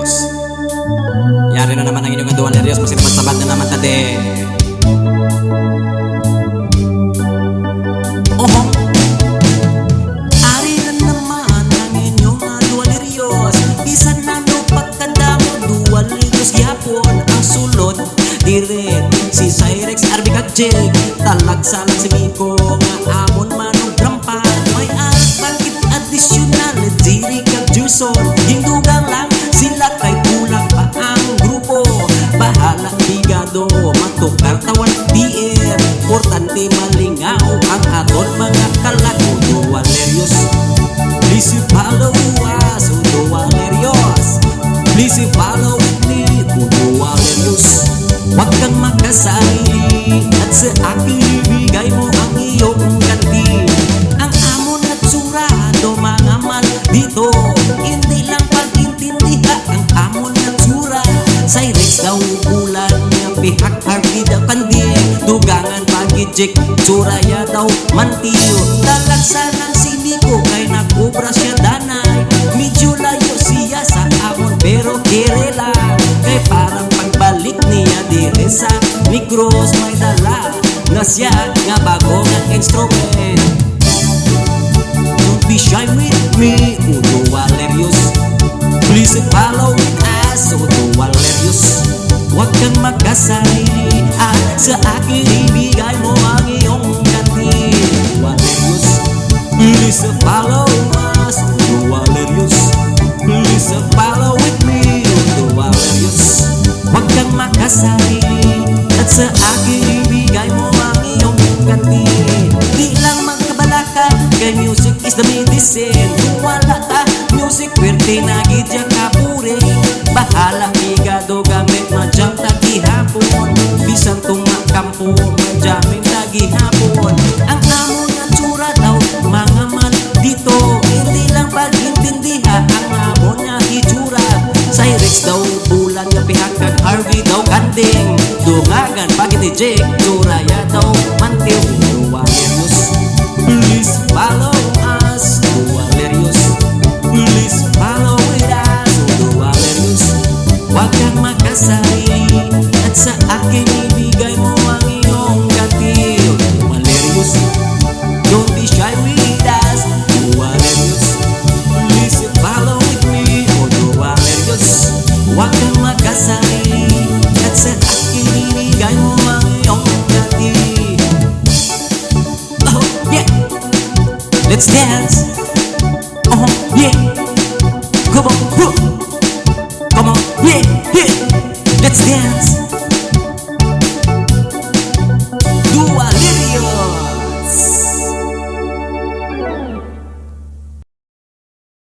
Valerios. Yari na naman ang inyong Duan Valerios, masipag-sabat na naman tade. Oho, ari na naman ang inyong Duan Valerios. Bisan na no pagkadamo Duan Valerios gyapon ang sulod. Dire si Cyrex Arby Kagjig, talagsalan si Miko nga amon manong trampa. May arat bakit additional diri kag Juson. Hindugang lang sila kay kulang pa ang grupo. Bahala bigado matukar tawan PR. Importante malingaw ang aton mga kalako. Duan Valerios, please you follow us, Duan Valerios. Please you follow me, Duan Valerios. Huwag kang makasarili at sa akin ibigay mo ang iyong ganti. Ang amon at surado mga maldito, hindi lang pag-intindiha ang amon at sura. Cyrex daw bulan niya pihak harbi daw kandi. Dugangan pagijik suraya daw mantiyo. Talagsa ng siniko kay nakubra siya danay. Medyo layo siya sa amon pero kirela. Kay parang pagbalik niya dire sa Negros may dala na siya nga bago ng instrument. Don't be shy with me, Duan Valerios. Please follow us, Duan Valerios. Huwag kang magkasarili at sa akin ibigay mo ang iyong ganti. Duan Valerios, please follow us, Duan Valerios. Please follow with me, Duan Valerios. Huwag kang makasarili at sa akin ibigay mo ang iyong ganti. Di lang magkabalaka, kay music is the medicine. Kung wala ka, music pwerte na gidya kapuri. Bahala bigado gamit majam tagi hapon. Bisan tumakampo majaming tagi hapon. Ang amon at sura daw mga man dito. Hindi lang pag-intindiha ang amon na itsura. Cyrex daw bulan nga pihak kag Harvey daw kanding. Dungagan pagitijik suraya daw mantiw. Duan Valerios, please follow us, Duan Valerios. Please follow with us, Duan Valerios. Huwag kang makasarili at sa akin ibigay mo ang iyong ganti. Duan Valerios, don't be shy with us, Duan Valerios. Please follow with me, Duan Valerios. Huwag kang makasarili at sa akin ibigay mo ang iyong ganti. Oh yeah, let's dance. Oh yeah, come on, come on, yeah, yeah, let's dance.